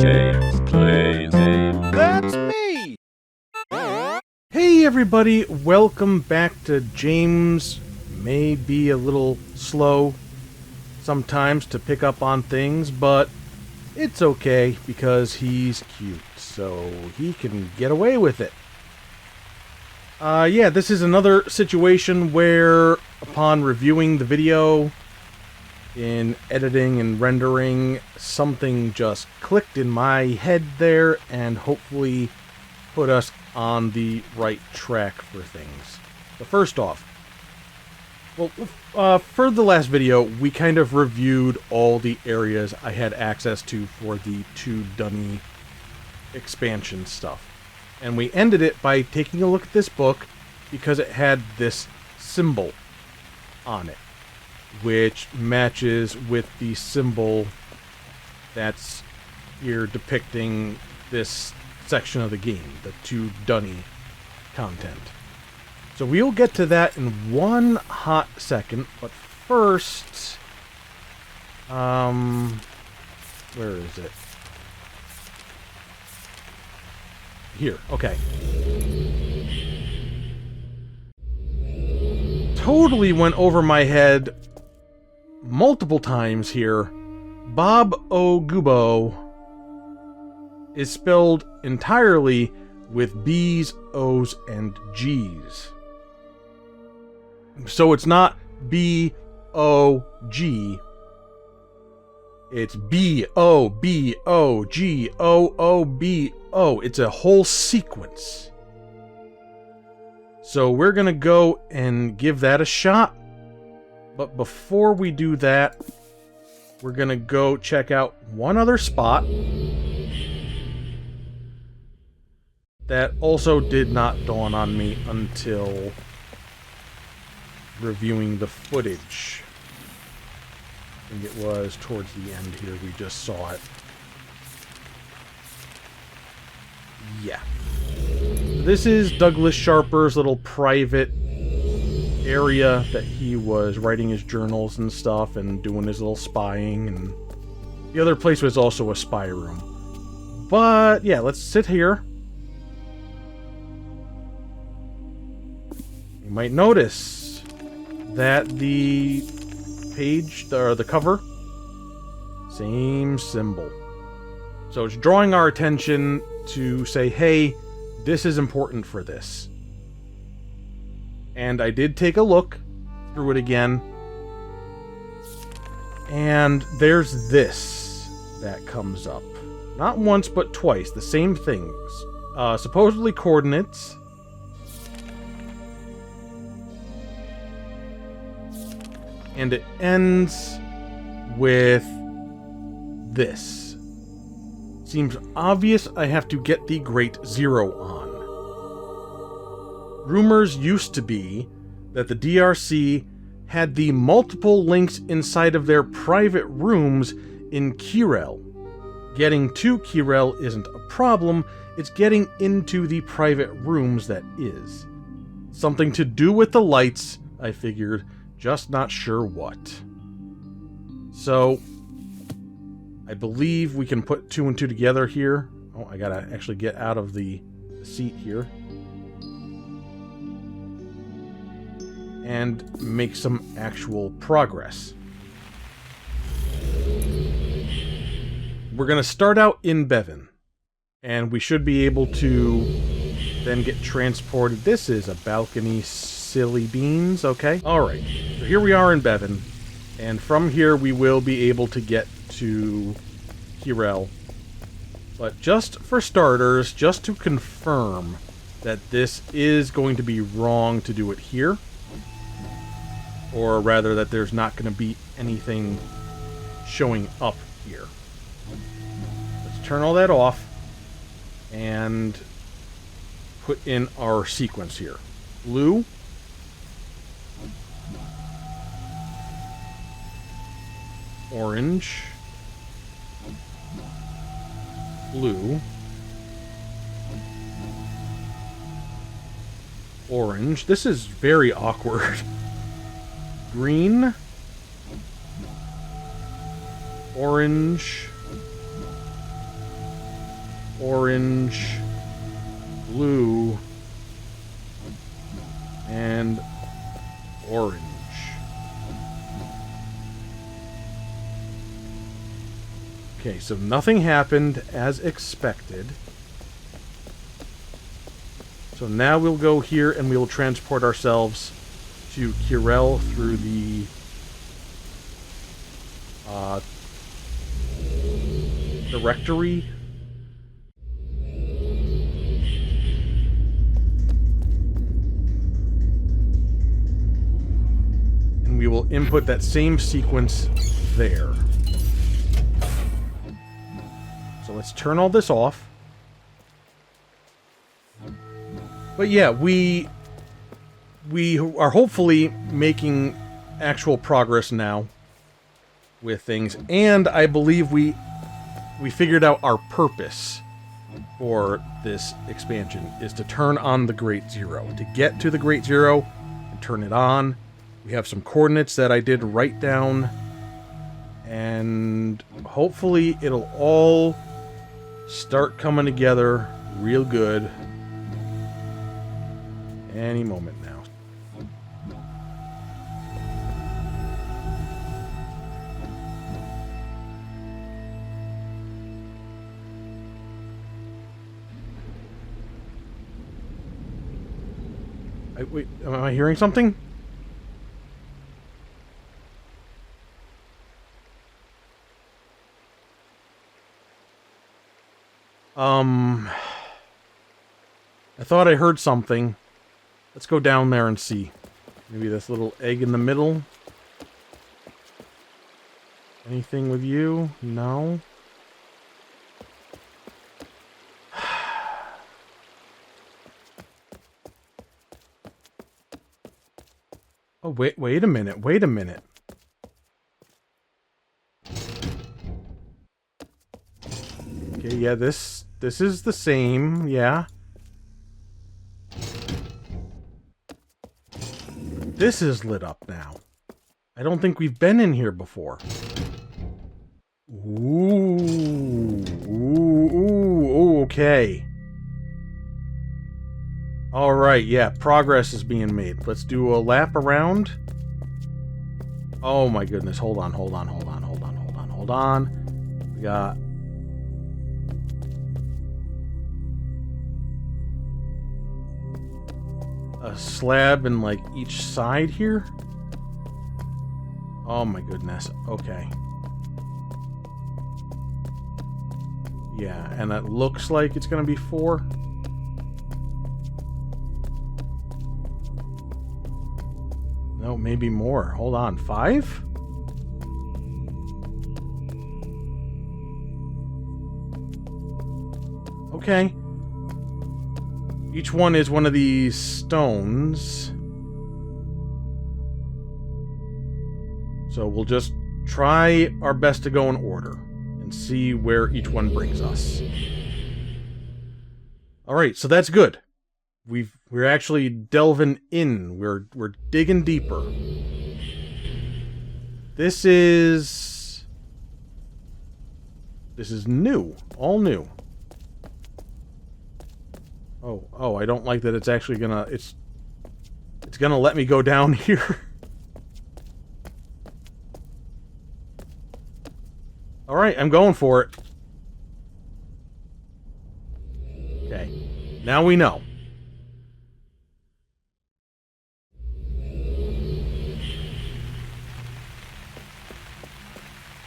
James Plays Game. That's me! Hey everybody, welcome back to James. May be a little slow sometimes to pick up on things, but it's okay because he's cute, so he can get away with it. Yeah, this is another situation where upon reviewing the video, in editing and rendering, something just clicked in my head there and hopefully put us on the right track for things. But first off, for the last video, we kind of reviewed all the areas I had access to for the 2 Dunny expansion stuff. And we ended it by taking a look at this book because it had this symbol on it, which matches with the symbol that's here depicting this section of the game, the 2 Dunny content. So we'll get to that in one hot second, but first, where is it? Here, okay. Totally went over my head multiple times here. Bob Ogubo is spelled entirely with B's, O's, and G's. So it's not B-O-G. It's B-O-B-O-G-O-O-B-O. It's a whole sequence. So we're going to go and give that a shot. But before we do that, we're going to go check out one other spot that also did not dawn on me until reviewing the footage. I think it was towards the end here we just saw it. Yeah. This is Douglas Sharper's little private area that he was writing his journals and stuff and doing his little spying, and the other place was also a spy room. But yeah, let's sit here. You might notice that the page, or the cover, same symbol. So it's drawing our attention to say, hey, this is important for this. And I did take a look through it again. And there's this that comes up. Not once, but twice. The same things. Supposedly coordinates. And it ends with this. Seems obvious I have to get the Great Zero on. Rumors used to be that the DRC had the multiple links inside of their private rooms in Kirel. Getting to Kirel isn't a problem, it's getting into the private rooms that is. Something to do with the lights, I figured, just not sure what. So, I believe we can put 2 and 2 together here. Oh, I gotta actually get out of the seat here. And make some actual progress. We're going to start out in Bevan. And we should be able to then get transported. This is a balcony, silly beans, okay? Alright, so here we are in Bevan. And from here we will be able to get to Kirel. But just for starters, just to confirm that this is going to be wrong to do it here. Or rather, that there's not going to be anything showing up here. Let's turn all that off and put in our sequence here. Blue. Orange. Blue. Orange. This is very awkward. Green, orange, orange, blue, and orange. Okay, so nothing happened as expected. So now we'll go here and we will transport ourselves to Kirel through the directory. And we will input that same sequence there. So let's turn all this off. But yeah, we are hopefully making actual progress now with things, and I believe we figured out our purpose for this expansion is to turn on the Great Zero. To get to the Great Zero and turn it on, we have some coordinates that I did write down, and hopefully it'll all start coming together real good any moment now. Wait, am I hearing something? I thought I heard something. Let's go down there and see. Maybe this little egg in the middle. Anything with you? No. Oh, wait a minute. Wait a minute. Okay, yeah, this is the same, yeah. This is lit up now. I don't think we've been in here before. Ooh, okay. Alright, yeah, progress is being made. Let's do a lap around. Oh my goodness, hold on. We got... a slab in, like, each side here? Oh my goodness, okay. Yeah, and that looks like it's gonna be 4. No, maybe more. Hold on, 5? Okay. Each one is one of these stones. So we'll just try our best to go in order and see where each one brings us. Alright, so that's good. We're actually delving in. We're digging deeper. This is new. All new. Oh, I don't like that it's actually gonna... It's gonna let me go down here. Alright, I'm going for it. Okay. Now we know.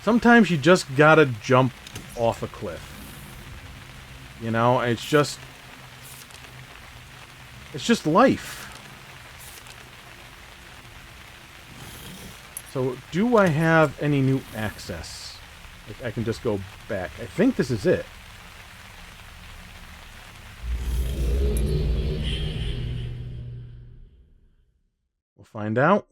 Sometimes you just gotta jump off a cliff. You know, it's just life. So, do I have any new access? Like, I can just go back. I think this is it. We'll find out.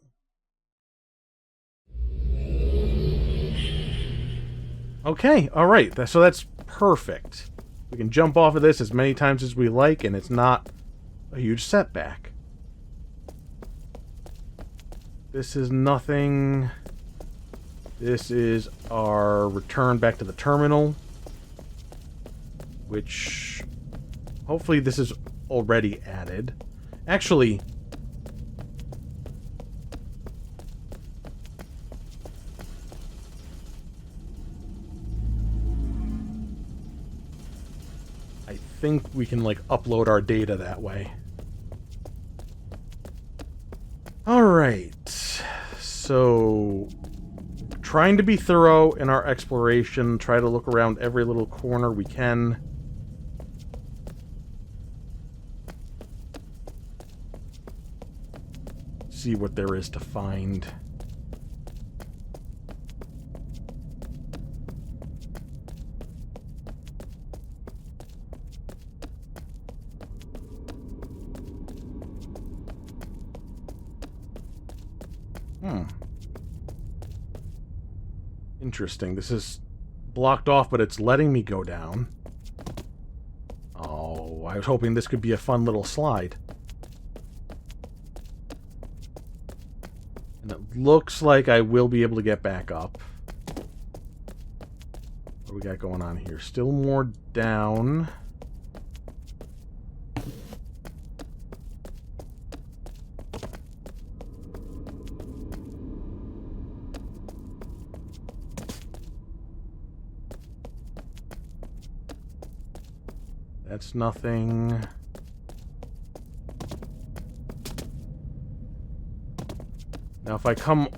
Okay, alright. So that's perfect. We can jump off of this as many times as we like, and it's not a huge setback. This is nothing. This is our return back to the terminal. which hopefully this is already added. Actually, I think we can, like, upload our data that way. Alright, so trying to be thorough in our exploration, try to look around every little corner we can. See what there is to find. Interesting. This is blocked off, but it's letting me go down. Oh, I was hoping this could be a fun little slide. And it looks like I will be able to get back up. What do we got going on here? Still more down. That's nothing. Now, if I come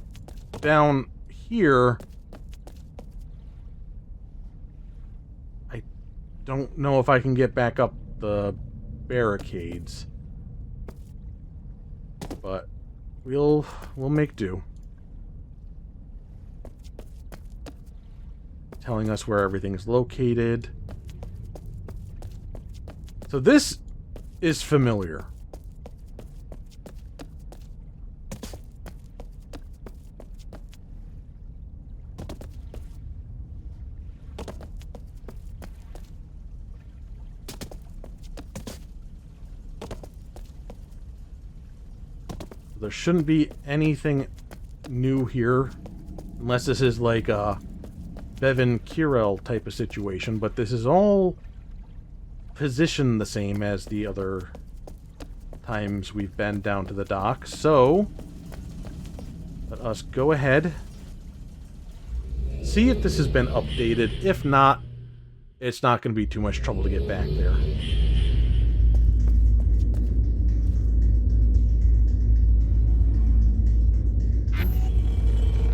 down here, I don't know if I can get back up the barricades, but we'll make do. Telling us where everything is located. So this is familiar. There shouldn't be anything new here, unless this is like a Bevan Kirel type of situation, but this is all positioned the same as the other times we've been down to the dock. So let us go ahead, see if this has been updated. If not, it's not going to be too much trouble to get back there.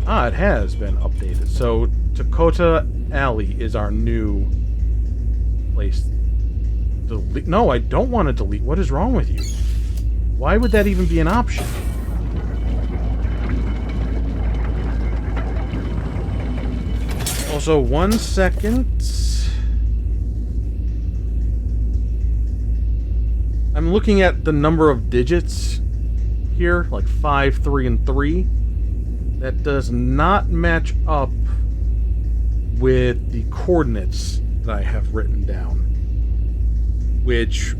Ah, it has been updated. So Dakota Alley is our new place. Delete? No, I don't want to delete. What is wrong with you? Why would that even be an option? Also, 1 second. I'm looking at the number of digits here, like 5, 3, and 3. That does not match up with the coordinates that I have written down, which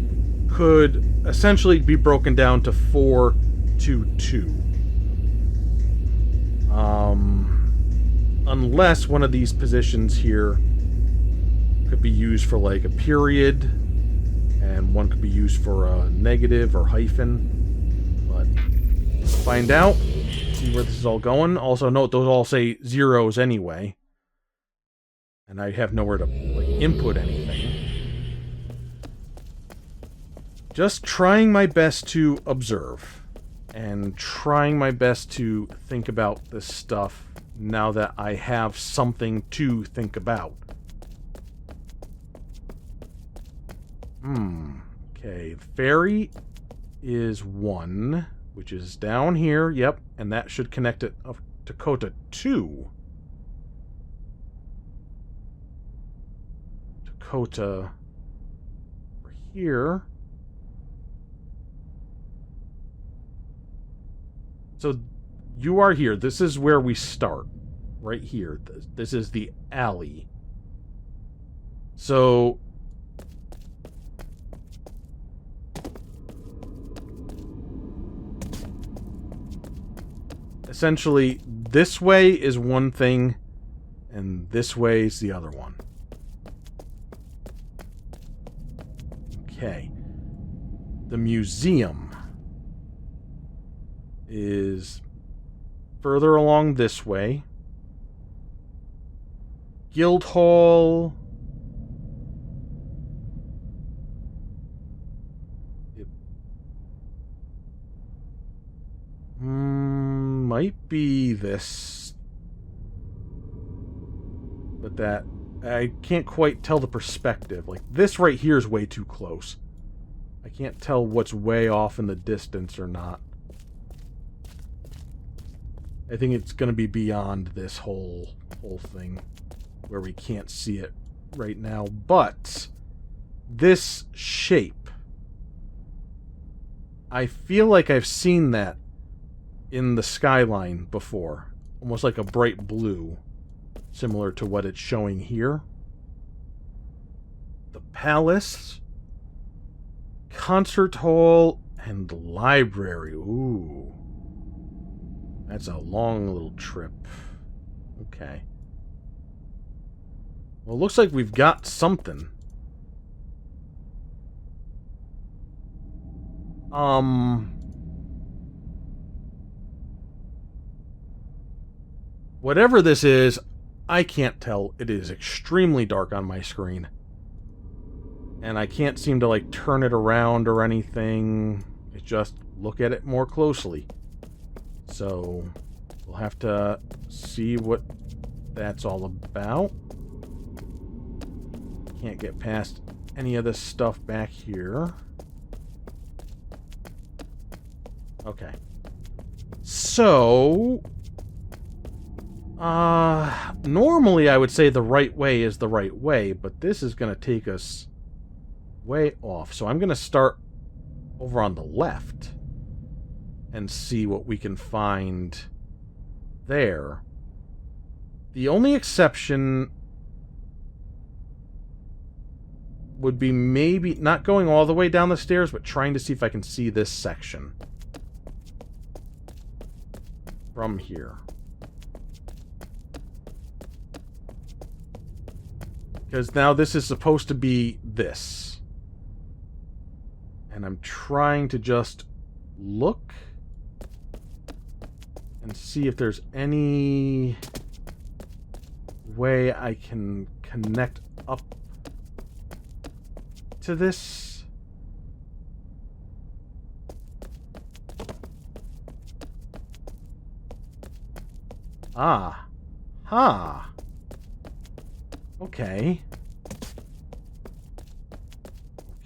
could essentially be broken down to 4, 2, 2. Unless one of these positions here could be used for like a period, and one could be used for a negative or hyphen. But let's find out, see where this is all going. Also note those all say zeros anyway, and I have nowhere to like input anything. Just trying my best to observe, and trying my best to think about this stuff now that I have something to think about. Okay, ferry is 1, which is down here, yep, and that should connect it up to Dakota 2. Dakota over here. So you are here. This is where we start. Right here. This is the alley. So essentially, this way is one thing, and this way is the other one. Okay. The museum is further along this way. Guildhall. It might be this. But that... I can't quite tell the perspective. Like, this right here is way too close. I can't tell what's way off in the distance or not. I think it's going to be beyond this whole thing where we can't see it right now. But this shape, I feel like I've seen that in the skyline before. Almost like a bright blue, similar to what it's showing here. The palace, concert hall, and library. Ooh. That's a long little trip. Okay. Well, it looks like we've got something. Whatever this is, I can't tell. It is extremely dark on my screen. And I can't seem to, like, turn it around or anything. It's just look at it more closely. So, we'll have to see what that's all about. Can't get past any of this stuff back here. Okay. So... normally I would say the right way is the right way, but this is going to take us way off. So I'm going to start over on the left and see what we can find there. The only exception would be maybe not going all the way down the stairs, but trying to see if I can see this section from here. Because now this is supposed to be this. And I'm trying to just look and see if there's any way I can connect up to this. Ah. Ha. Okay.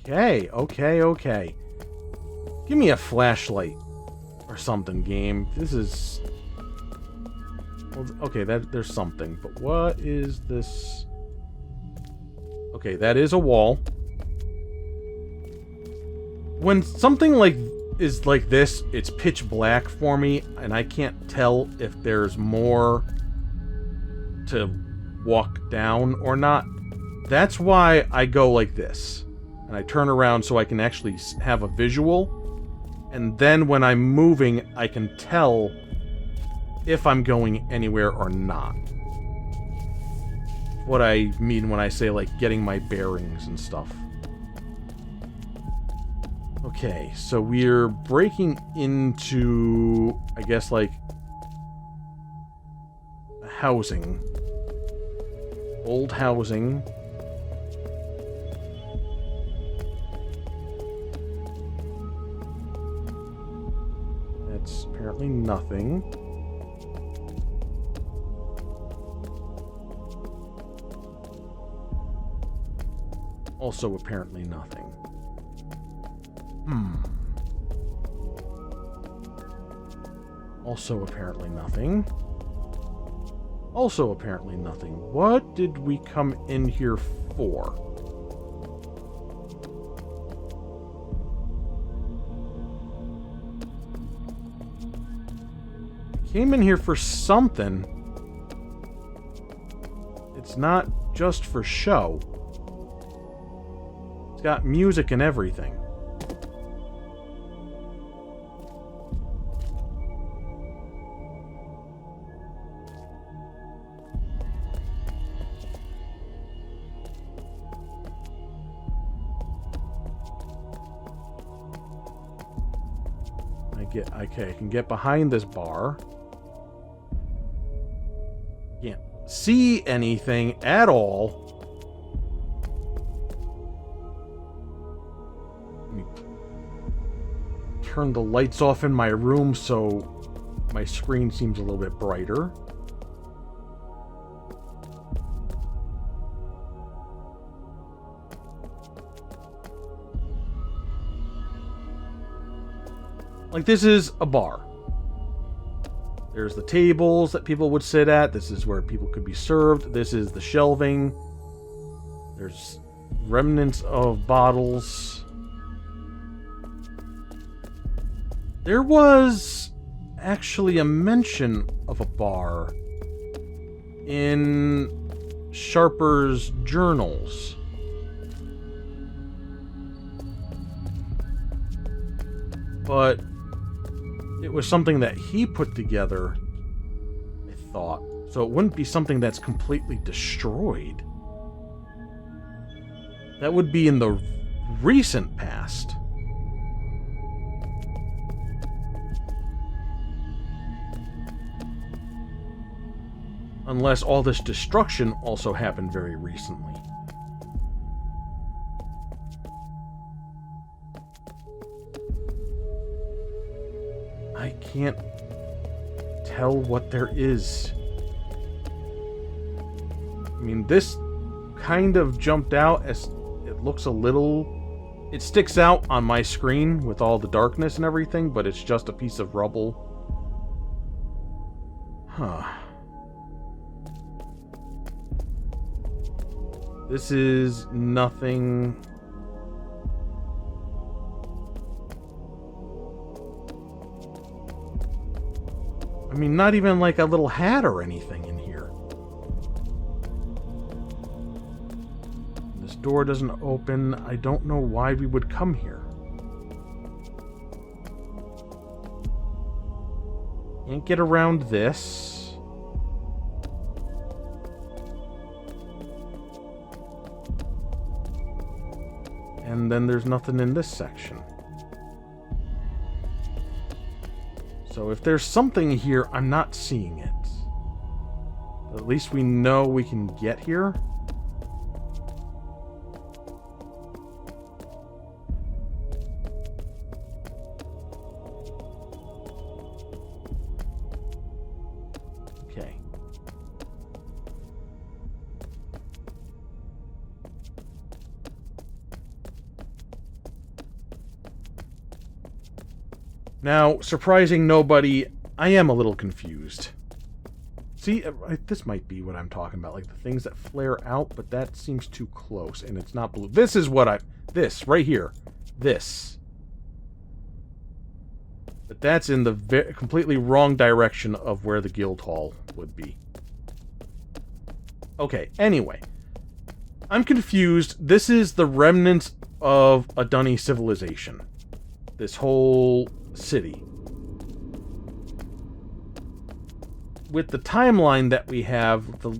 Okay. Give me a flashlight or something, game. This is... Well, okay, there's something. But what is this? Okay, that is a wall. When something is like this, it's pitch black for me, and I can't tell if there's more to walk down or not. That's why I go like this. And I turn around so I can actually have a visual. And then when I'm moving, I can tell if I'm going anywhere or not. What I mean when I say, like, getting my bearings and stuff. Okay, so we're breaking into, I guess, like, housing. Old housing. That's apparently nothing. Also apparently nothing. Also apparently nothing. Also apparently nothing. What did we come in here for? I came in here for something. It's not just for show. It's got music and everything. I can get behind this bar. Can't see anything at all. Let me turn the lights off in my room so my screen seems a little bit brighter. Like, this is a bar. There's the tables that people would sit at. This is where people could be served. This is the shelving. There's remnants of bottles. There was actually a mention of a bar in Sharper's journals. But it was something that he put together, I thought. So it wouldn't be something that's completely destroyed. That would be in the recent past. Unless all this destruction also happened very recently. I can't tell what there is. I mean, this kind of jumped out as it looks a little... It sticks out on my screen with all the darkness and everything, but it's just a piece of rubble. Huh. This is nothing... I mean, not even like a little hat or anything in here. This door doesn't open. I don't know why we would come here. Can't get around this. And then there's nothing in this section. So if there's something here, I'm not seeing it. But at least we know we can get here. Okay. Now, surprising nobody, I am a little confused. See, this might be what I'm talking about, like the things that flare out, but that seems too close, and it's not blue. This is what this, right here. This. But that's in the completely wrong direction of where the guild hall would be. Okay, anyway. I'm confused. This is the remnants of a Dunny civilization. This whole city. With the timeline that we have, the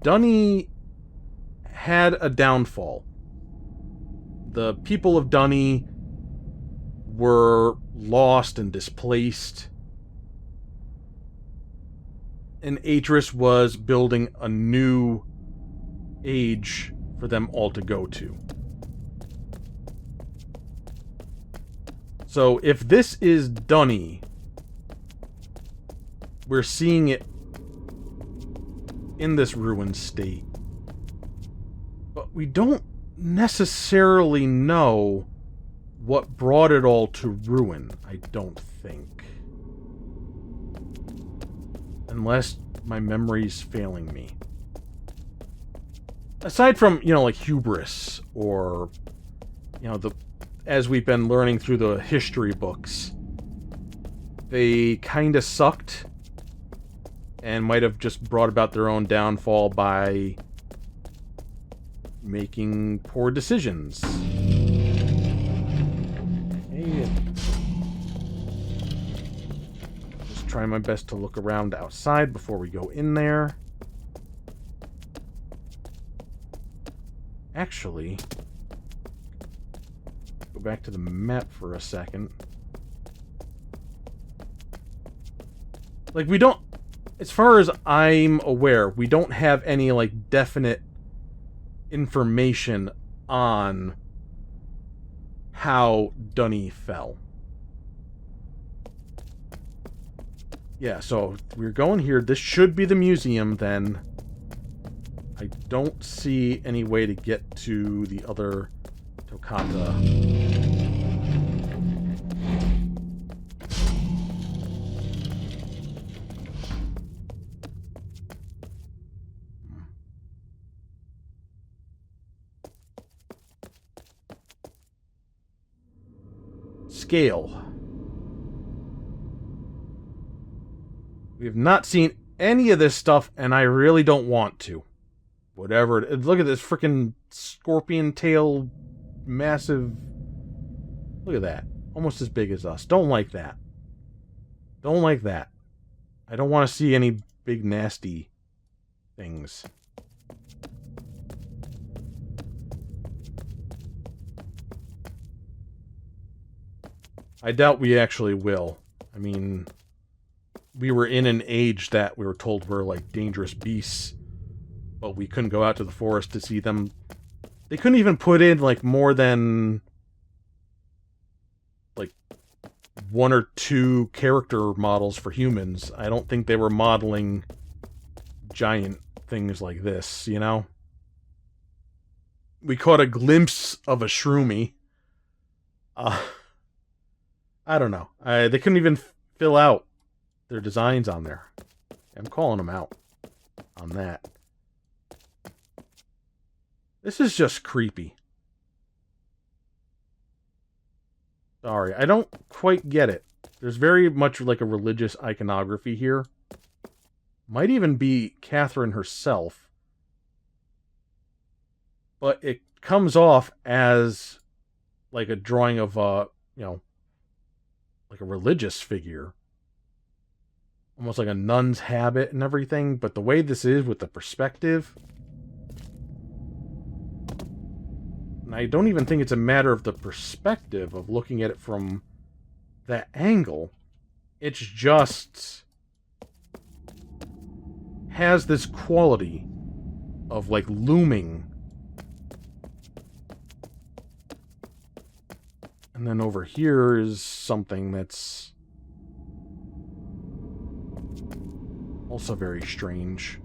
Dunny had a downfall. The people of Dunny were lost and displaced. And Atris was building a new age for them all to go to. So if this is Dunny, we're seeing it in this ruined state. But we don't necessarily know what brought it all to ruin, I don't think. Unless my memory's failing me. Aside from, like hubris or, as we've been learning through the history books, they kind of sucked and might have just brought about their own downfall by making poor decisions. Okay. Just trying my best to look around outside before we go in there. Actually, go back to the map for a second. Like, we don't... As far as I'm aware, we don't have any, like, definite information on how Dunny fell. Yeah, so we're going here. This should be the museum, then. I don't see any way to get to the other Toccata. Scale. We have not seen any of this stuff, and I really don't want to. Whatever. Look at this freaking scorpion tail, massive. Look at that. Almost as big as us. Don't like that. Don't like that. I don't want to see any big nasty things. I doubt we actually will. I mean, we were in an age that we were told were like dangerous beasts, but we couldn't go out to the forest to see them. They couldn't even put in like more than like 1 or 2 character models for humans. I don't think they were modeling giant things like this, you know? We caught a glimpse of a shroomy. I don't know. They couldn't even fill out their designs on there. I'm calling them out on that. This is just creepy. Sorry, I don't quite get it. There's very much like a religious iconography here. Might even be Catherine herself. But it comes off as like a drawing of like a religious figure. Almost like a nun's habit and everything. But the way this is with the perspective... And I don't even think it's a matter of the perspective of looking at it from that angle. It's just... has this quality of like looming. And then over here is something that's also very strange.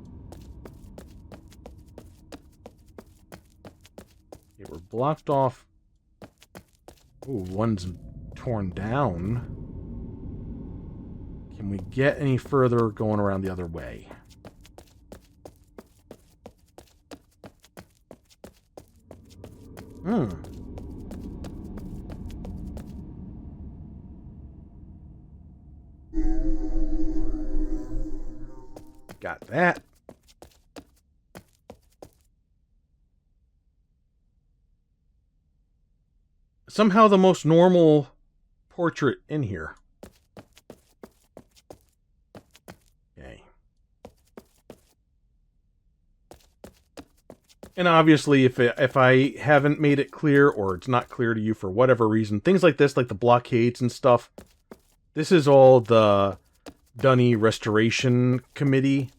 Okay, we're blocked off. Ooh, one's torn down. Can we get any further going around the other way? Got that. Somehow the most normal portrait in here. Okay. And obviously, if I haven't made it clear, or it's not clear to you for whatever reason, things like this, like the blockades and stuff, this is all the Dunny Restoration Committee,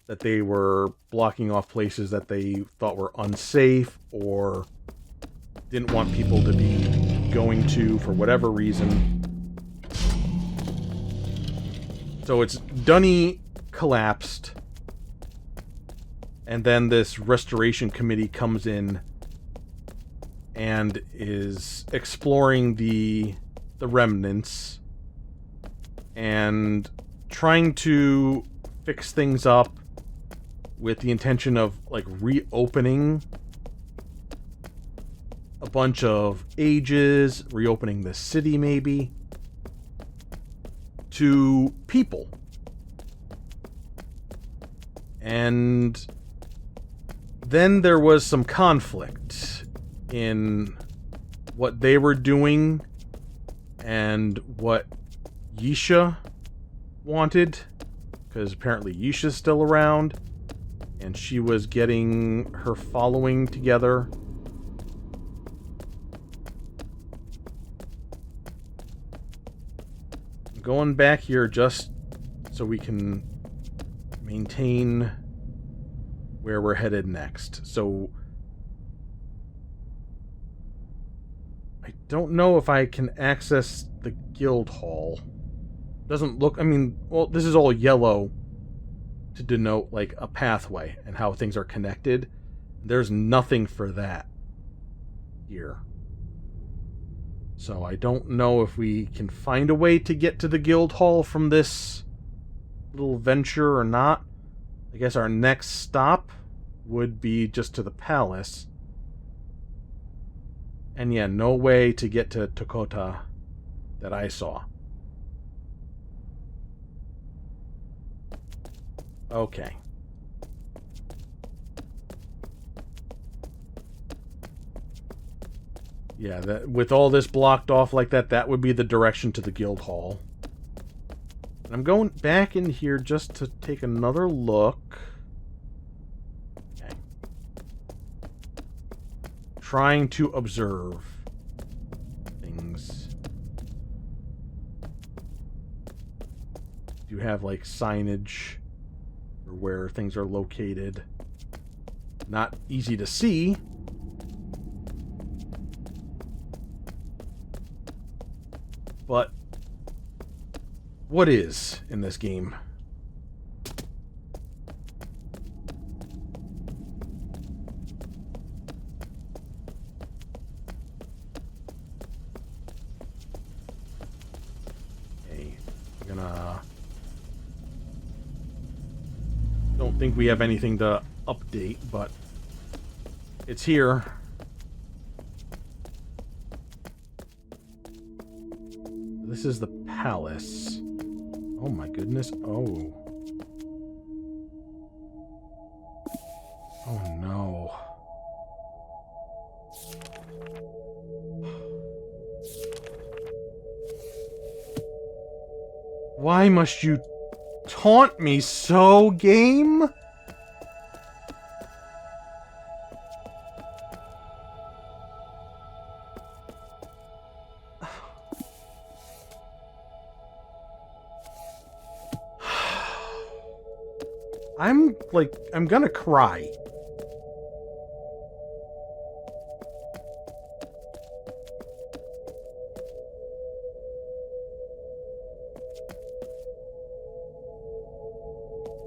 that they were blocking off places that they thought were unsafe or didn't want people to be going to for whatever reason. So it's Dunny collapsed, and then this restoration committee comes in and is exploring the remnants and trying to fix things up with the intention of like reopening a bunch of ages, reopening the city maybe, to people. And then there was some conflict in what they were doing and what Yisha wanted, because apparently Yisha's still around, and she was getting her following together. Going back here just so we can maintain where we're headed next. So I don't know if I can access the guild hall. Doesn't look, I mean, well, this is all yellow to denote like a pathway and how things are connected. There's nothing for that here. So I don't know if we can find a way to get to the guild hall from this little venture or not. I guess our next stop would be just to the palace. And yeah, no way to get to Tokota that I saw. Okay. Yeah, that, with all this blocked off like that, that would be the direction to the guild hall. And I'm going back in here just to take another look. Okay. Trying to observe things. Do you have like signage for where things are located? Not easy to see. But what is in this game? Okay, I'm gonna... Don't think we have anything to update, but it's here. This is the palace. Oh my goodness. Oh. Oh no. Why must you taunt me so, game? I'm gonna cry.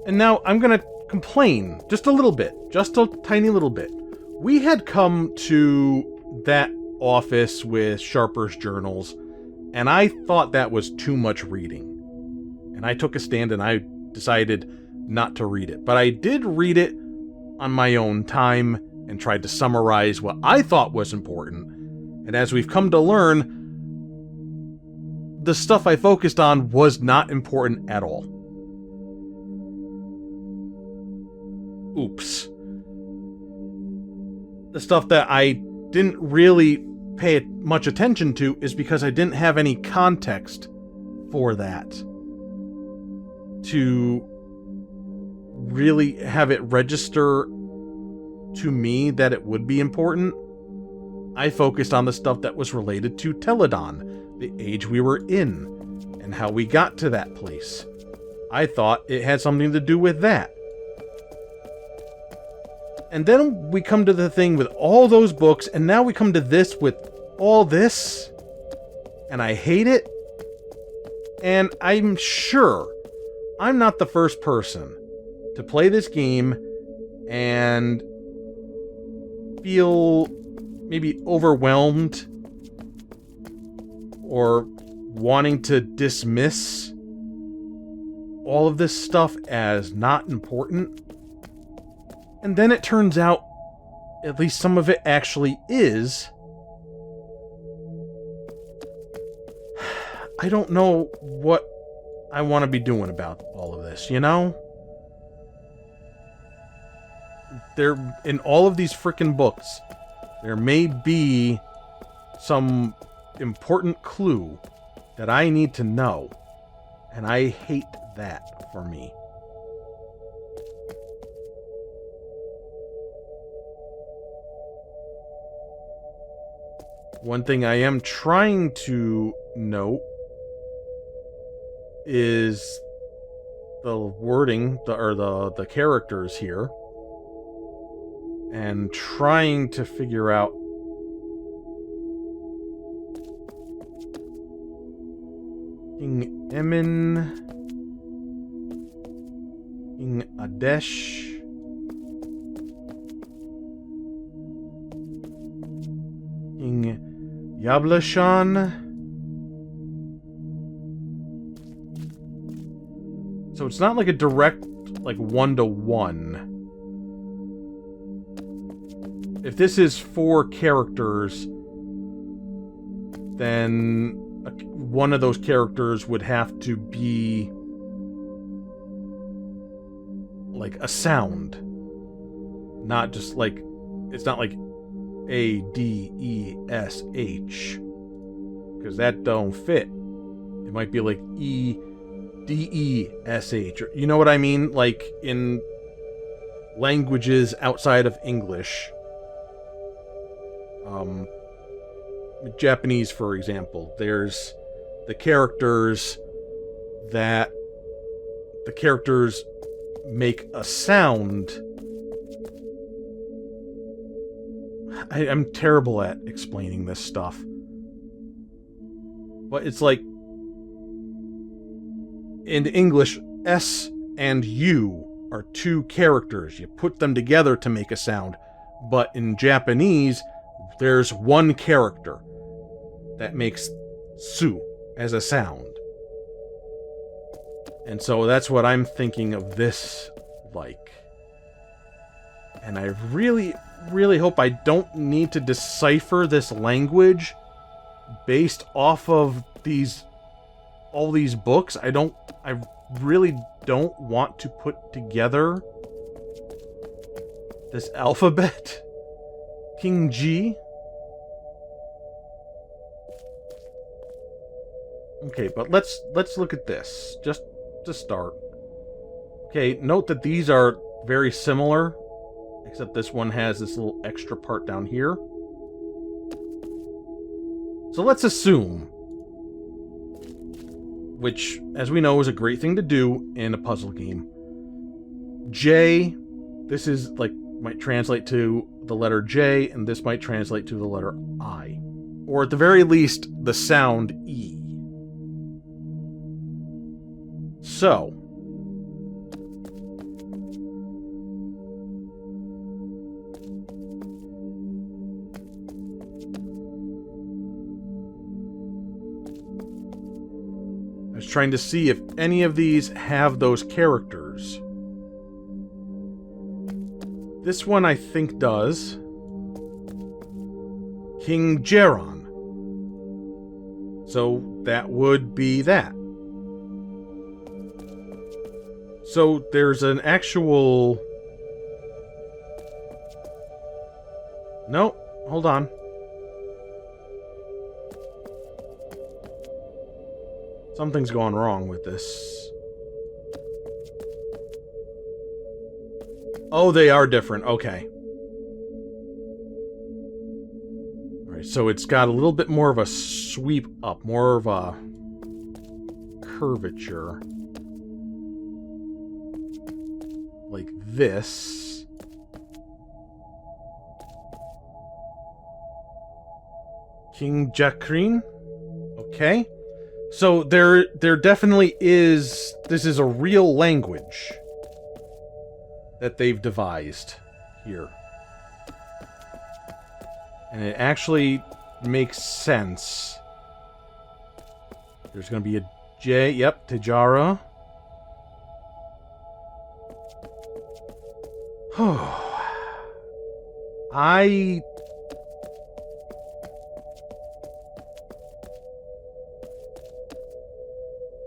And now I'm gonna complain just a little bit, just a tiny little bit. We had come to that office with Sharper's journals, and I thought that was too much reading. And I took a stand and I decided not to read it. But I did read it on my own time and tried to summarize what I thought was important. And as we've come to learn, the stuff I focused on was not important at all. Oops. The stuff that I didn't really pay much attention to is because I didn't have any context for that to really have it register to me that it would be important. I focused on the stuff that was related to Teledon, the age we were in, and how we got to that place. I thought it had something to do with that. And then we come to the thing with all those books, and now we come to this with all this, and I hate it. And I'm sure I'm not the first person to play this game and feel maybe overwhelmed or wanting to dismiss all of this stuff as not important. And then it turns out at least some of it actually is. I don't know what I want to be doing about all of this, you know? There, in all of these frickin' books, there may be some important clue that I need to know. And I hate that for me. One thing I am trying to note is the wording, the characters here, and trying to figure out King Emin, King Adesh, King Yablashan. So it's not like a direct, like, one-to-one. If this is 4 characters, then one of those characters would have to be like a sound. Not just like, it's not like A-D-E-S-H. Because that don't fit. It might be like E-D-E-S-H. You know what I mean? Like in languages outside of English. Japanese, for example, there's the characters that the characters make a sound. I'm terrible at explaining this stuff. But it's like, in English, S and U are 2 characters. You put them together to make a sound. But in Japanese, there's 1 character that makes su as a sound. And so that's what I'm thinking of this like. And I really, really hope I don't need to decipher this language based off of all these books. I really don't want to put together this alphabet. King G. Okay, but let's look at this, just to start. Okay, note that these are very similar, except this one has this little extra part down here. So let's assume, which, as we know, is a great thing to do in a puzzle game. J, this is, like, might translate to the letter J, and this might translate to the letter I. Or at the very least, the sound E. So, I was trying to see if any of these have those characters. This one I think does. King Geron. So that would be that. So there's an actual... No, hold on. Something's going wrong with this. Oh, they are different. Okay. Alright, so it's got a little bit more of a sweep up, more of a curvature. Like this. King Jakrin. Okay. So there definitely is... This is a real language that they've devised here. And it actually makes sense. There's going to be a J. Yep, Tejara.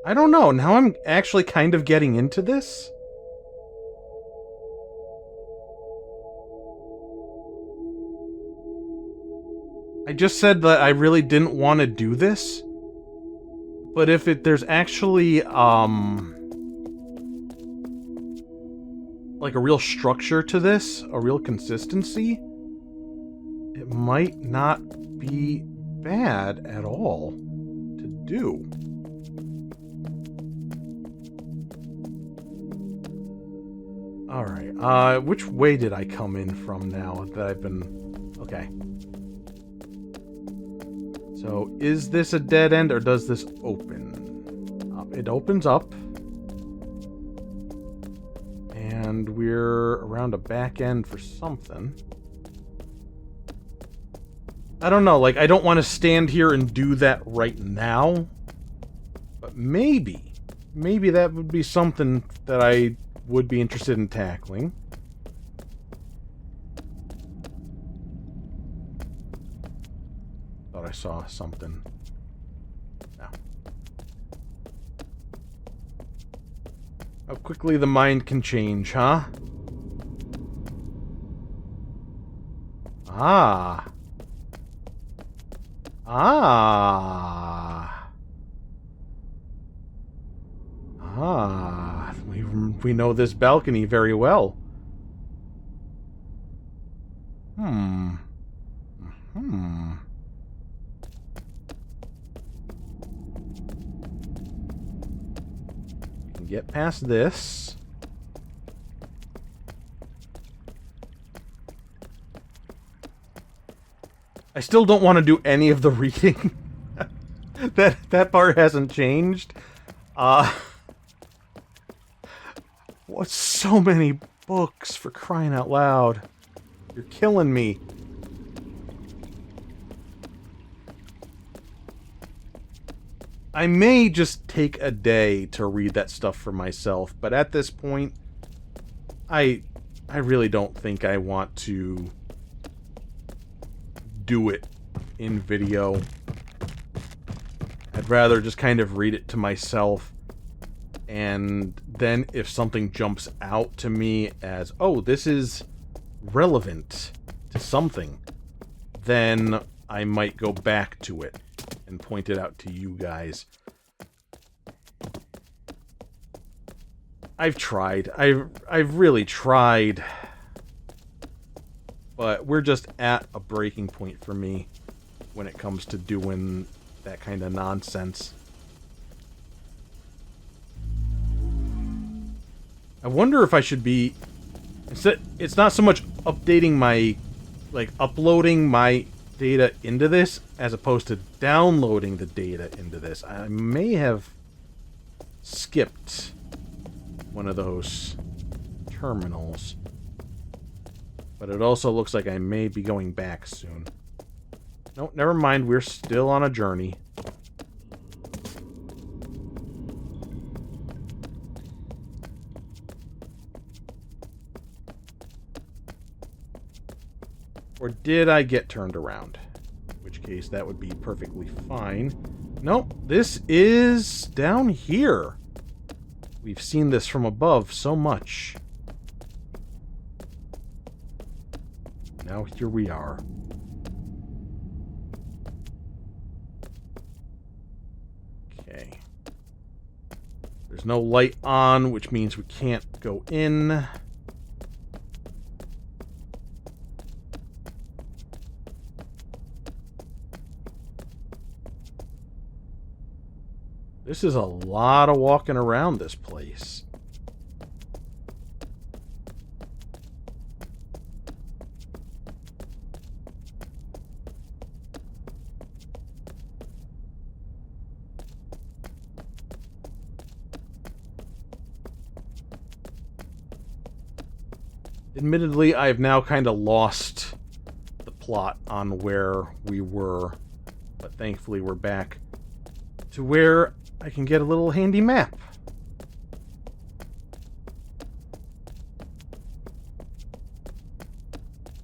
I don't know. Now I'm actually kind of getting into this. I just said that I really didn't want to do this. But if there's actually, like a real structure to this, a real consistency, it might not be bad at all to do. Alright, which way did I come in from now that I've been... Okay. So, is this a dead end, or does this open? It opens up. And we're around a back end for something. I don't know, like, I don't want to stand here and do that right now. But maybe that would be something that I would be interested in tackling. Thought I saw something. No. How quickly the mind can change, huh? Ah. Ah. Ah. We know this balcony very well. Hmm. Can get past this. I still don't want to do any of the reading. that part hasn't changed. What's so many books, for crying out loud? You're killing me. I may just take a day to read that stuff for myself, but at this point, I really don't think I want to do it in video. I'd rather just kind of read it to myself, and then if something jumps out to me as, oh, this is relevant to something, then I might go back to it and point it out to you guys. I've tried. I've really tried. But we're just at a breaking point for me when it comes to doing that kind of nonsense. I wonder if I should be... It's not so much updating my... like, uploading my data into this, as opposed to downloading the data into this. I may have skipped one of those terminals. But it also looks like I may be going back soon. No, never mind. We're still on a journey. Or did I get turned around? In which case, that would be perfectly fine. Nope, this is down here. We've seen this from above so much. Now here we are. Okay. There's no light on, which means we can't go in. This is a lot of walking around this place. Admittedly, I've now kind of lost the plot on where we were, but thankfully we're back to where I can get a little handy map.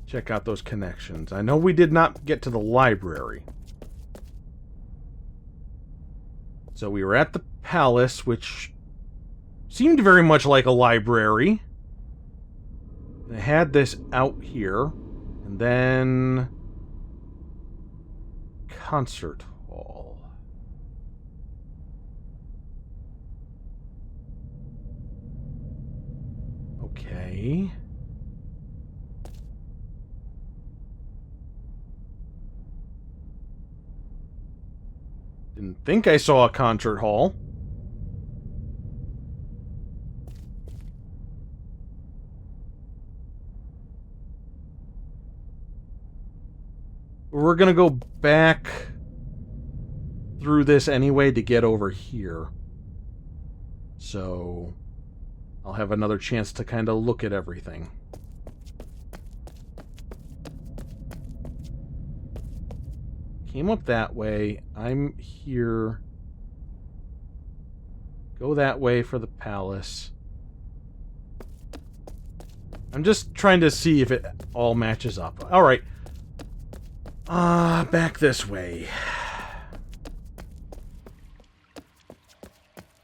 Check out those connections. I know we did not get to the library. So we were at the palace, which seemed very much like a library. They had this out here, and then concert hall. Okay. Didn't think I saw a concert hall. We're gonna go back through this anyway to get over here. So I'll have another chance to kind of look at everything. Came up that way. I'm here. Go that way for the palace. I'm just trying to see if it all matches up. Alright. Back this way.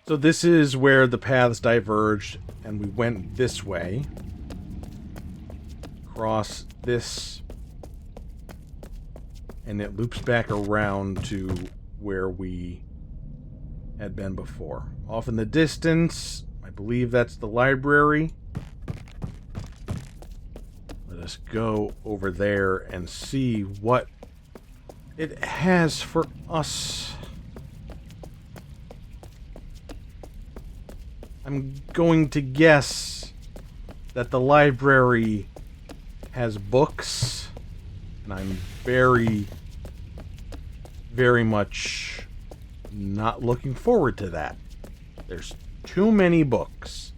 So this is where the paths diverged, and we went this way. Cross this. And it loops back around to where we had been before. Off in the distance, I believe that's the library. Let us go over there and see what it has for us. I'm going to guess that the library has books, and I'm very, very much not looking forward to that. There's too many books.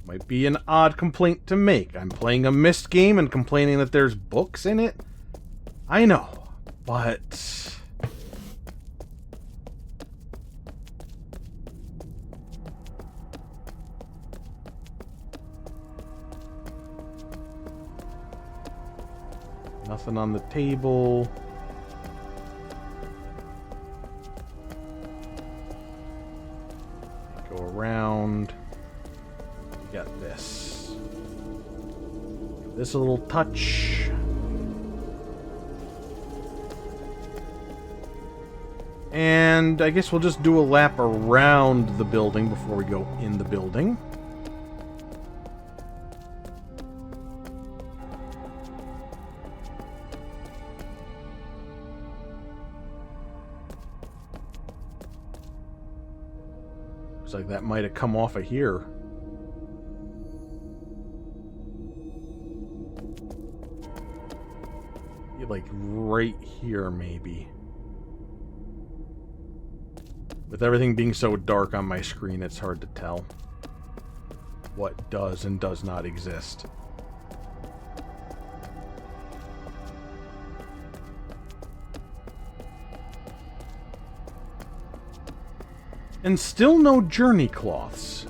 Might be an odd complaint to make. I'm playing a Myst game and complaining that there's books in it. I know, but nothing on the table. Go around. We got this. Give this a little touch. And I guess we'll just do a lap around the building before we go in the building. Looks like that might have come off of here. Like right here, maybe. With everything being so dark on my screen, it's hard to tell what does and does not exist. And still no journey cloths.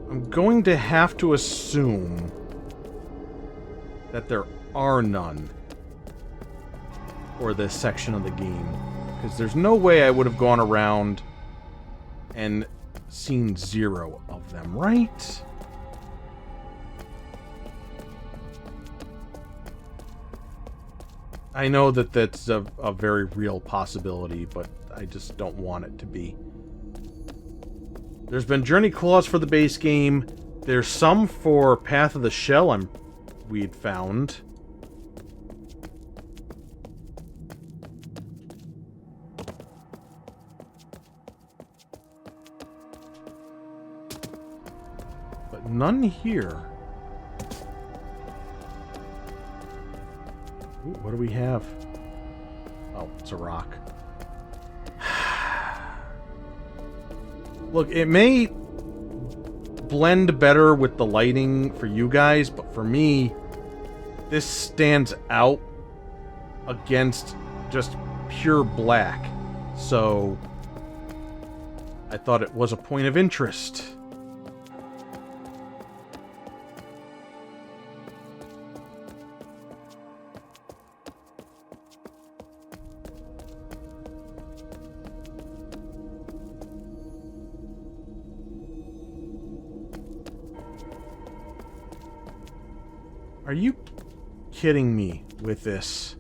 I'm going to have to assume that there are none for this section of the game. Because there's no way I would have gone around and seen 0 of them, right? I know that that's a very real possibility, but I just don't want it to be. There's been journey claws for the base game. There's some for Path of the Shell we'd found. But none here. Ooh, what do we have? Oh, it's a rock. Look, it may blend better with the lighting for you guys, but for me, this stands out against just pure black. So I thought it was a point of interest. Are you kidding me with this?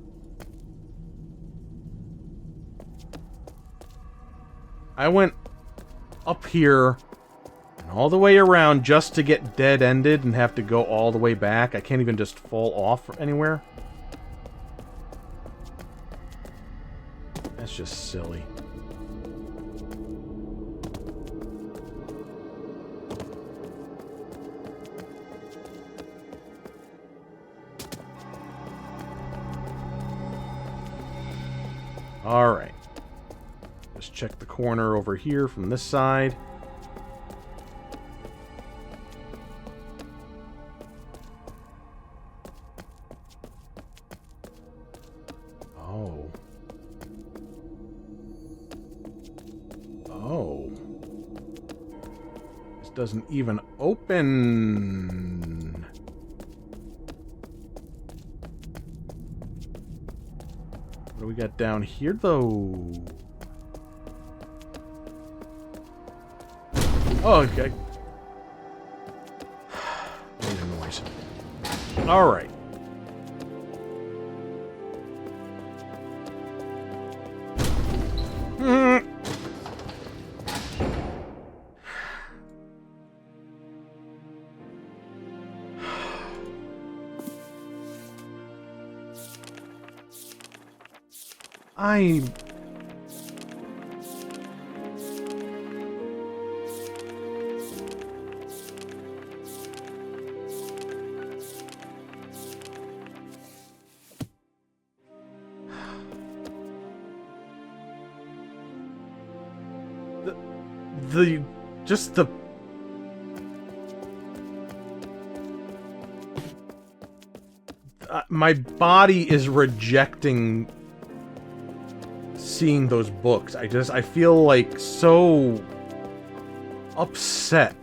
I went up here and all the way around just to get dead-ended and have to go all the way back. I can't even just fall off anywhere. That's just silly. Alright. Just check the corner over here from this side. Oh. Oh. This doesn't even open. What do we got down here, though? Oh, okay. Made a noise. Alright. I... Just the... my body is rejecting seeing those books. I feel like so upset.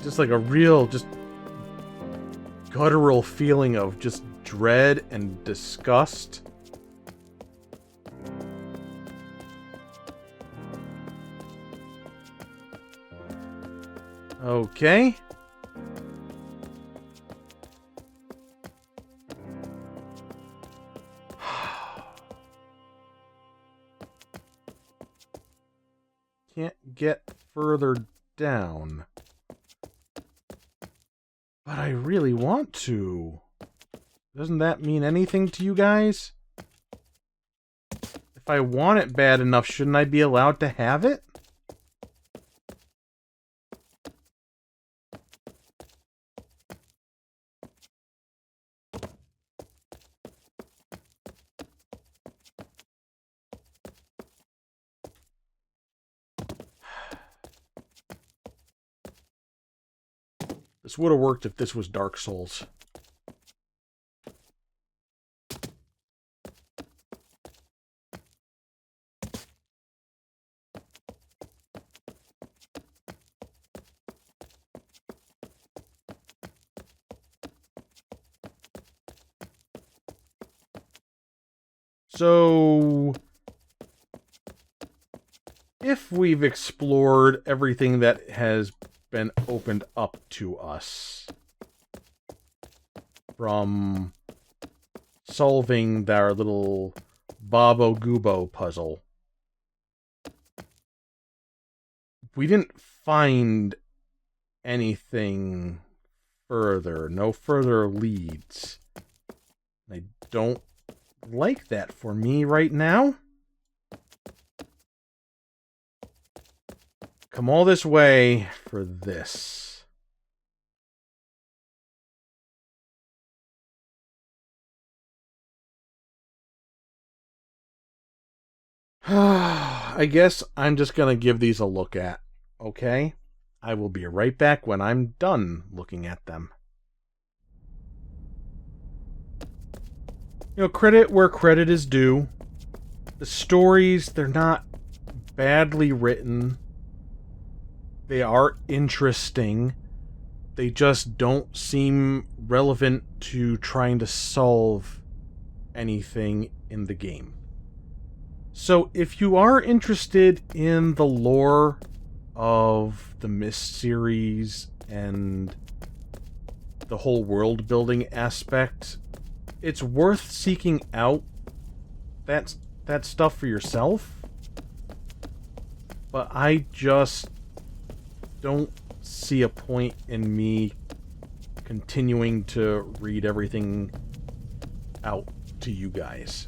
Just like a real, just guttural feeling of just dread and disgust. Okay. Can't get further down. But I really want to. Doesn't that mean anything to you guys? If I want it bad enough, shouldn't I be allowed to have it? This would have worked if this was Dark Souls. So, if we've explored everything that has been opened up to us from solving our little Bobo Goobo puzzle, we didn't find anything further, no further leads. I don't like that for me right now. Come all this way for this. I guess I'm just gonna give these a look at, okay? I will be right back when I'm done looking at them. You know, credit where credit is due. The stories, they're not badly written. They are interesting. They just don't seem relevant to trying to solve anything in the game. So if you are interested in the lore of the Myst series and the whole world building aspect, it's worth seeking out that stuff for yourself. But I just don't see a point in me continuing to read everything out to you guys.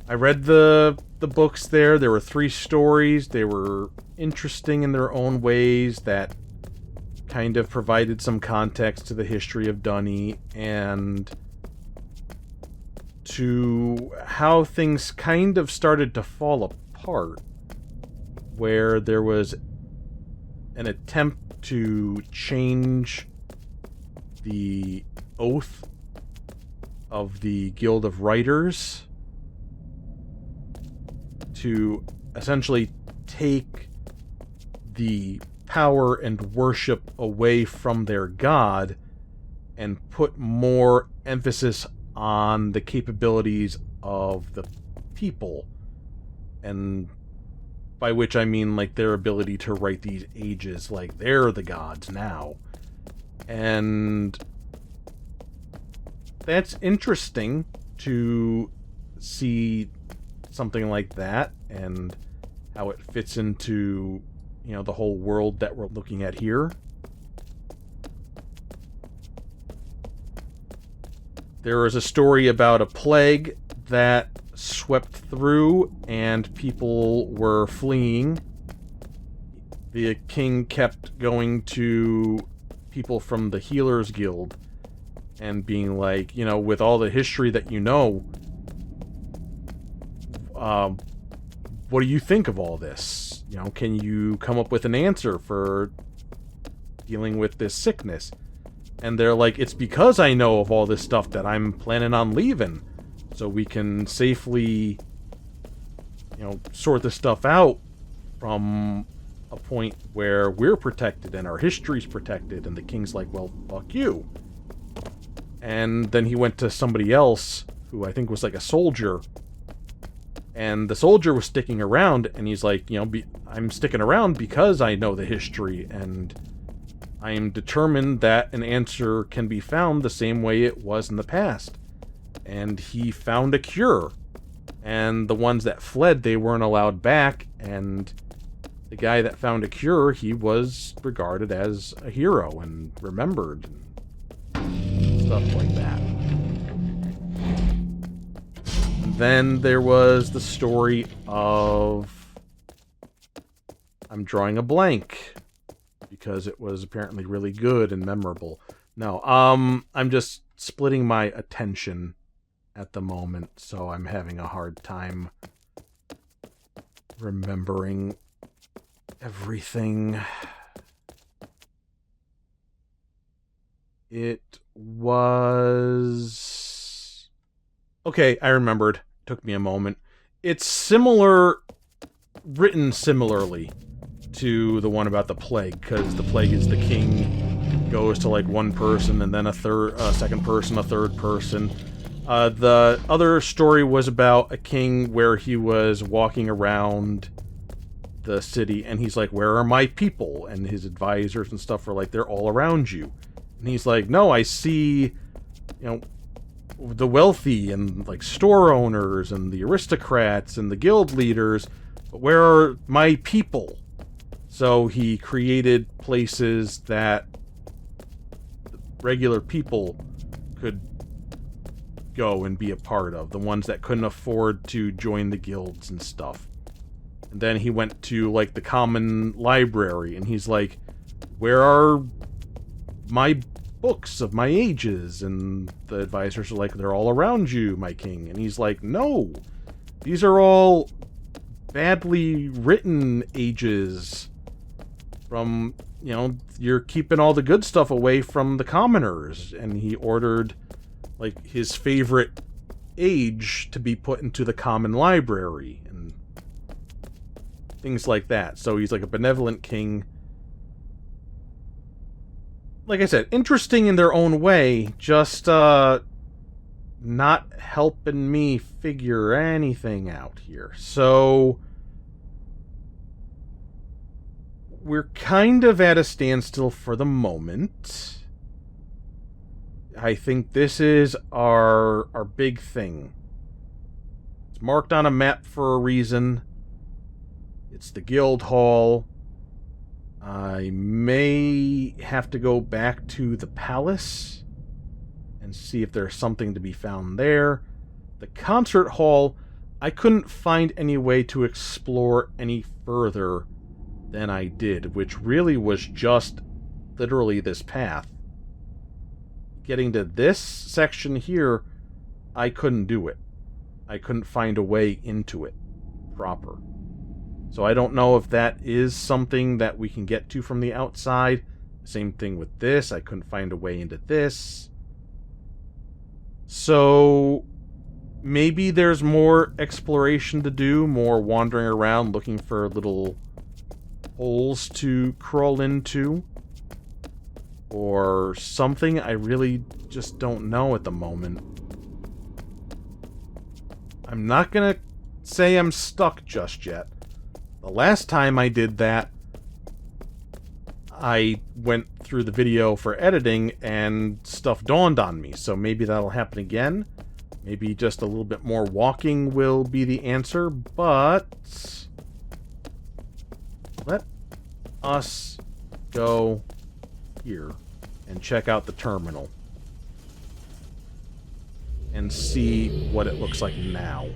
I read the books there. There were 3 stories. They were interesting in their own ways that kind of provided some context to the history of Dunny and to how things kind of started to fall apart, where there was an attempt to change the oath of the Guild of Writers to essentially take the power and worship away from their god and put more emphasis on the capabilities of the people, and by which I mean like their ability to write these ages, like they're the gods now. And that's interesting to see something like that and how it fits into, you know, the whole world that we're looking at here. There is a story about a plague that swept through and people were fleeing. The king kept going to people from the Healers Guild and being like, you know, with all the history that you know, what do you think of all this? You know, can you come up with an answer for dealing with this sickness? And they're like, it's because I know of all this stuff that I'm planning on leaving, so we can safely, you know, sort this stuff out from a point where we're protected and our history's protected. And the king's like, well, fuck you. And then he went to somebody else, who I think was like a soldier, and the soldier was sticking around, and he's like, you know, I'm sticking around because I know the history, and I am determined that an answer can be found the same way it was in the past. And he found a cure. And the ones that fled, they weren't allowed back, and the guy that found a cure, he was regarded as a hero and remembered, and stuff like that. Then there was the story of... I'm drawing a blank, because it was apparently really good and memorable. No, I'm just splitting my attention at the moment, so I'm having a hard time remembering everything. It was... Okay, I remembered. Took me a moment. It's similar, written similarly to the one about the plague, because the plague is the king goes to like one person and then a second person, a third person. The other story was about a king where he was walking around the city and he's like, where are my people? And his advisors and stuff are like, they're all around you. And he's like, no, I see, you know, the wealthy and like store owners and the aristocrats and the guild leaders, but where are my people? So he created places that regular people could go and be a part of, the ones that couldn't afford to join the guilds and stuff. And then he went to like the common library and he's like, where are my books of my ages? And the advisors are like, they're all around you, my king. And he's like, no, these are all badly written ages from, you know, you're keeping all the good stuff away from the commoners. And he ordered like his favorite age to be put into the common library and things like that. So he's like a benevolent king. Like I said, interesting in their own way, just not helping me figure anything out here. So we're kind of at a standstill for the moment. I think this is our big thing. It's marked on a map for a reason. It's the guild hall. I may have to go back to the palace and see if there's something to be found there. The concert hall, I couldn't find any way to explore any further than I did, which really was just literally this path. Getting to this section here, I couldn't do it. I couldn't find a way into it proper. So I don't know if that is something that we can get to from the outside. Same thing with this. I couldn't find a way into this. So maybe there's more exploration to do, more wandering around looking for little holes to crawl into. Or something. I really just don't know at the moment. I'm not gonna say I'm stuck just yet. The last time I did that, I went through the video for editing and stuff dawned on me. So maybe that'll happen again. Maybe just a little bit more walking will be the answer. But let us go here and check out the terminal and see what it looks like now.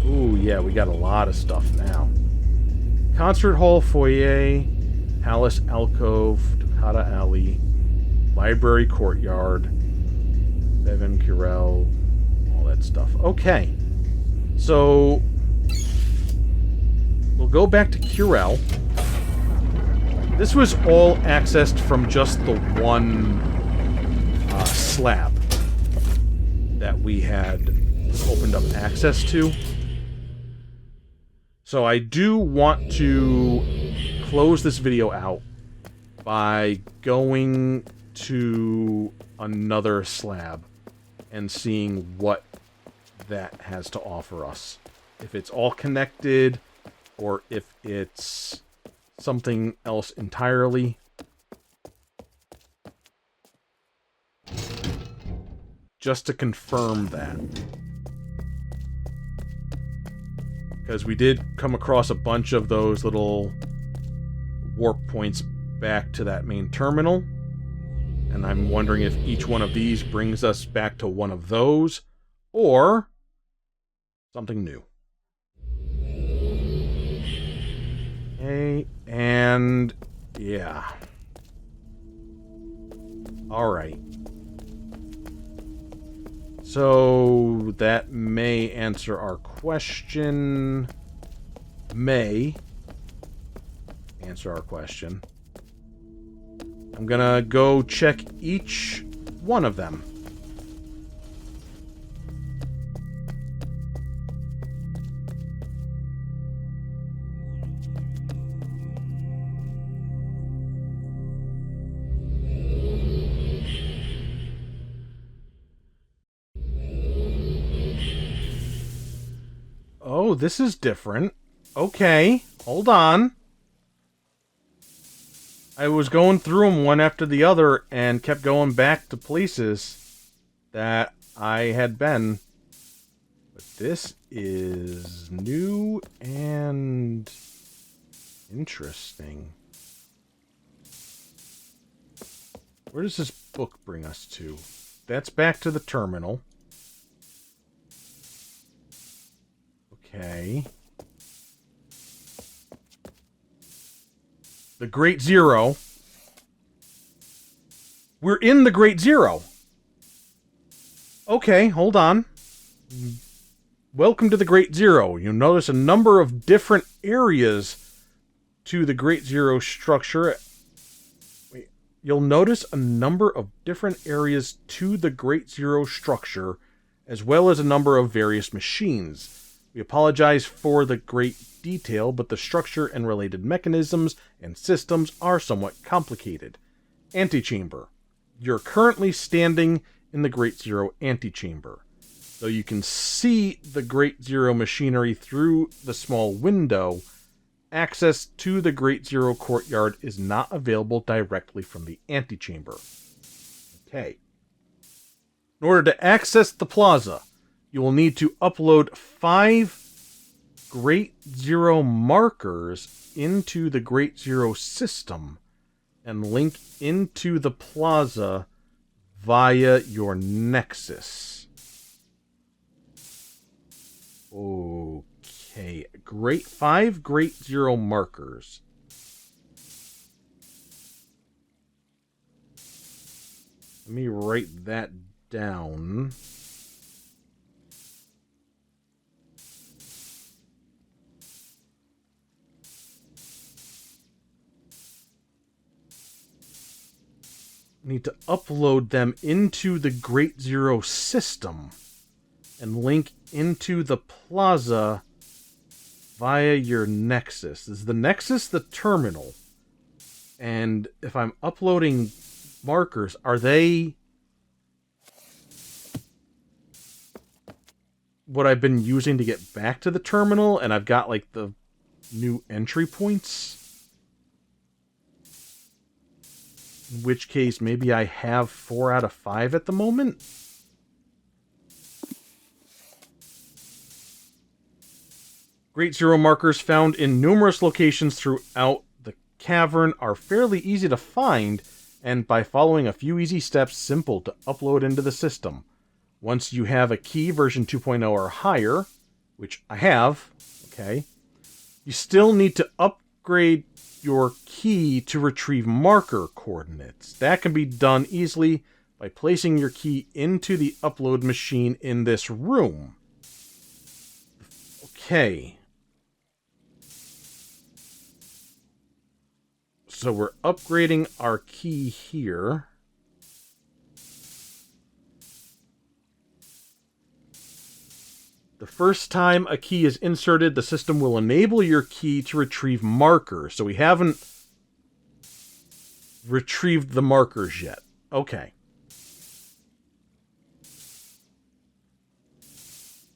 Ooh, yeah, we got a lot of stuff now. Concert hall, foyer, palace alcove, Toccata alley, library courtyard, Bevan Curel, all that stuff. Okay. So we'll go back to Curel. This was all accessed from just the one slab that we had opened up access to. So I do want to close this video out by going to another slab and seeing what that has to offer us. If it's all connected, or if it's something else entirely. Just to confirm that. Because we did come across a bunch of those little warp points back to that main terminal. And I'm wondering if each one of these brings us back to one of those, or something new. Okay, and yeah. Alright. So that may answer our question. May answer our question. I'm gonna go check each one of them. Oh, this is different. Okay, hold on. I was going through them one after the other and kept going back to places that I had been. But this is new and interesting. Where does this book bring us to? That's back to the terminal. Okay. The Great Zero. We're in the Great Zero. Okay, hold on. Welcome to the Great Zero. You'll notice a number of different areas to the Great Zero structure. Wait, you'll notice a number of different areas to the Great Zero structure, as well as a number of various machines. We apologize for the great detail, but the structure and related mechanisms and systems are somewhat complicated. Antechamber. You're currently standing in the Great Zero antechamber. Though you can see the Great Zero machinery through the small window, access to the Great Zero courtyard is not available directly from the antechamber. Okay. In order to access the plaza, you will need to upload 5 Great Zero markers into the Great Zero system and link into the plaza via your nexus. Okay. 5 Great Zero markers. Let me write that down. Need to upload them into the Great Zero system and link into the plaza via your nexus. Is the nexus the terminal? And if I'm uploading markers, are they what I've been using to get back to the terminal, and I've got like the new entry points? In which case, maybe I have 4 out of 5 at the moment? Great Zero markers found in numerous locations throughout the cavern are fairly easy to find, and by following a few easy steps, simple to upload into the system. Once you have a key version 2.0 or higher, which I have, okay, you still need to upgrade your key to retrieve marker coordinates. That can be done easily by placing your key into the upload machine in this room. Okay. So we're upgrading our key here. The first time a key is inserted, the system will enable your key to retrieve markers. So we haven't retrieved the markers yet. Okay.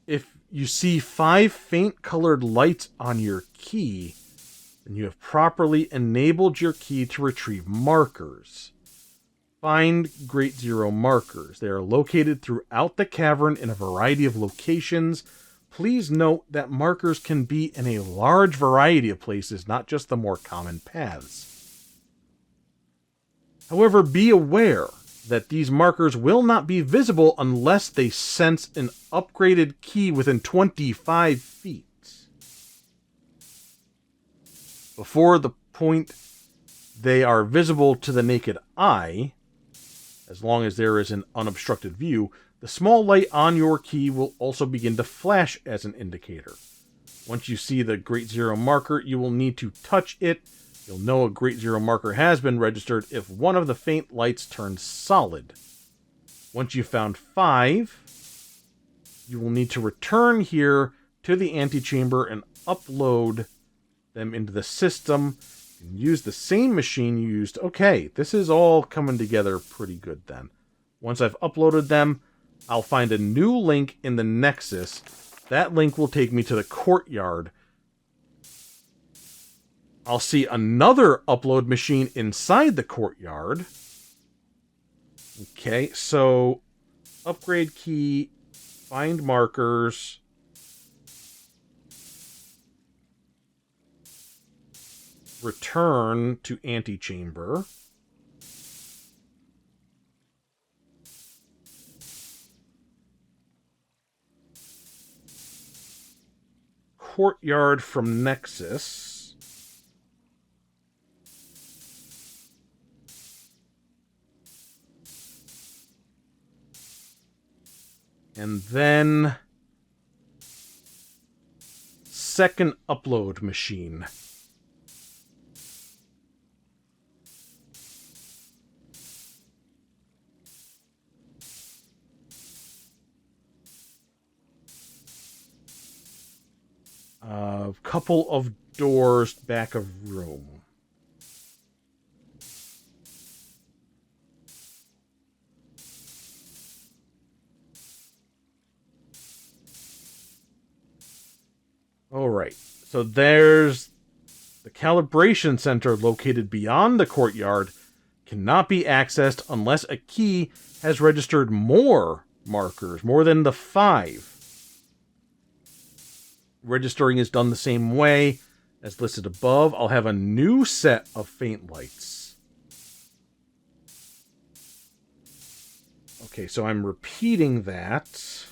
If you see 5 faint colored lights on your key, then you have properly enabled your key to retrieve markers. Find Great Zero markers. They are located throughout the cavern in a variety of locations. Please note that markers can be in a large variety of places, not just the more common paths. However, be aware that these markers will not be visible unless they sense an upgraded key within 25 feet. Before the point they are visible to the naked eye, as long as there is an unobstructed view, the small light on your key will also begin to flash as an indicator. Once you see the Great Zero marker, you will need to touch it. You'll know a Great Zero marker has been registered if one of the faint lights turns solid. Once you've found 5, you will need to return here to the antechamber and upload them into the system. And use the same machine you used. Okay, this is all coming together pretty good then. Once I've uploaded them, I'll find a new link in the Nexus. That link will take me to the courtyard. I'll see another upload machine inside the courtyard. Okay, so upgrade key, find markers. Return to antechamber. Courtyard from Nexus. And then second upload machine. A couple of doors back of room. Alright, so there's the calibration center located beyond the courtyard. Cannot be accessed unless a key has registered more markers, more than the 5. Registering is done the same way as listed above. I'll have a new set of faint lights. Okay, so I'm repeating that. So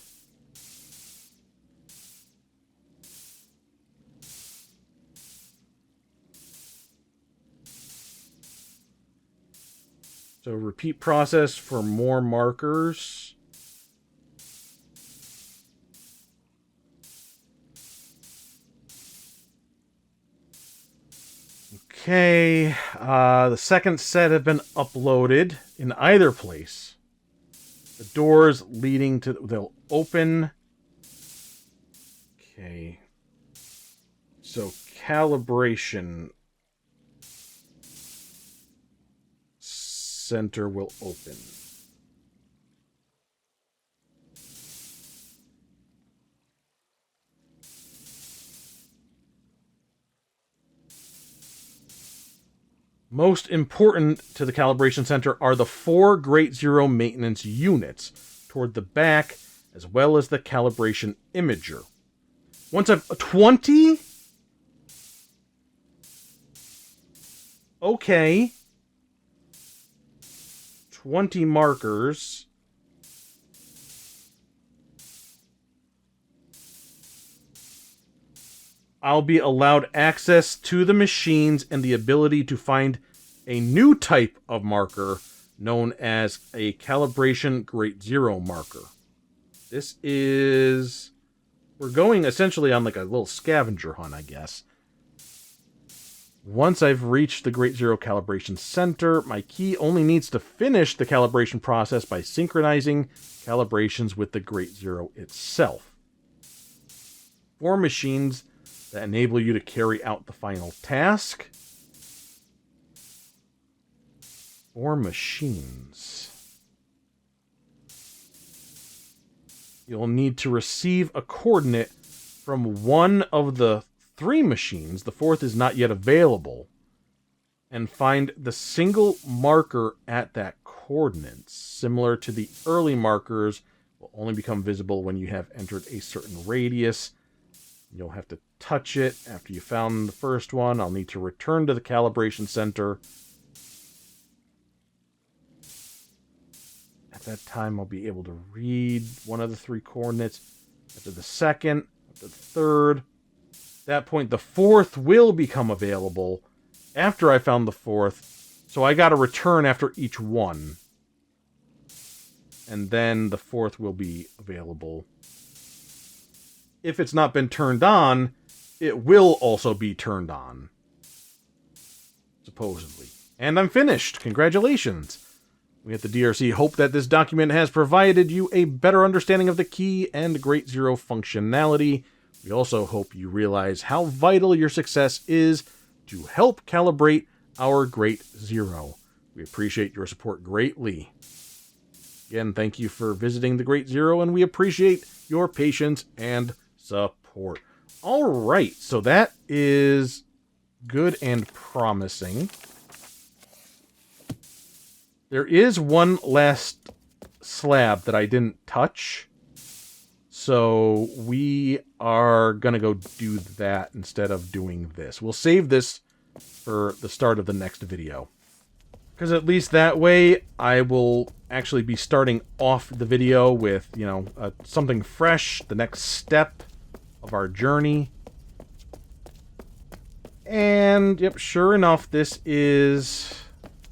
repeat process for more markers. Okay, the second set have been uploaded in either place. The doors leading to, they'll open. Okay. So calibration center will open. Most important to the calibration center are the 4 Great Zero maintenance units toward the back, as well as the calibration imager. Once I've 20? Okay. 20 markers. I'll be allowed access to the machines and the ability to find a new type of marker known as a calibration Great Zero marker. This is... We're going essentially on like a little scavenger hunt, I guess. Once I've reached the Great Zero Calibration Center, my key only needs to finish the calibration process by synchronizing calibrations with the Great Zero itself. 4 machines that enable you to carry out the final task. 4 machines. You'll need to receive a coordinate from one of the 3 machines, the 4th is not yet available, and find the single marker at that coordinate. Similar to the early markers, will only become visible when you have entered a certain radius. You'll have to touch it after you found the first one. I'll need to return to the calibration center. At that time, I'll be able to read one of the 3 coordinates. After the second, after the third. At that point, the 4th will become available after I found the 4th. So I got to return after each one. And then the 4th will be available. If it's not been turned on, it will also be turned on. Supposedly. And I'm finished. Congratulations. We at the DRC hope that this document has provided you a better understanding of the key and Great Zero functionality. We also hope you realize how vital your success is to help calibrate our Great Zero. We appreciate your support greatly. Again, thank you for visiting the Great Zero, and we appreciate your patience and support. All right, so that is good and promising. There is one last slab that I didn't touch, so we are going to go do that instead of doing this. We'll save this for the start of the next video, because at least that way I will actually be starting off the video with, you know, something fresh, the next step of our journey. And, yep, sure enough, this is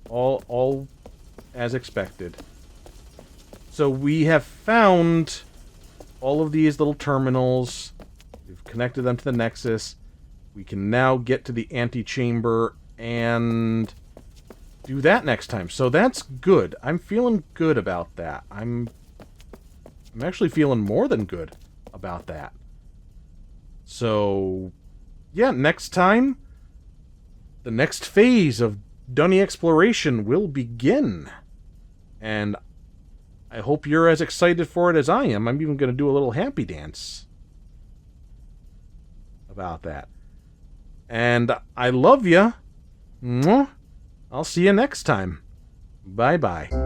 all as expected. So we have found all of these little terminals. We've connected them to the Nexus. We can now get to the antechamber and do that next time. So that's good. I'm feeling good about that. I'm actually feeling more than good about that. So, yeah, next time, the next phase of Dunny exploration will begin. And I hope you're as excited for it as I am. I'm even going to do a little happy dance about that. And I love you. I'll see you next time. Bye-bye.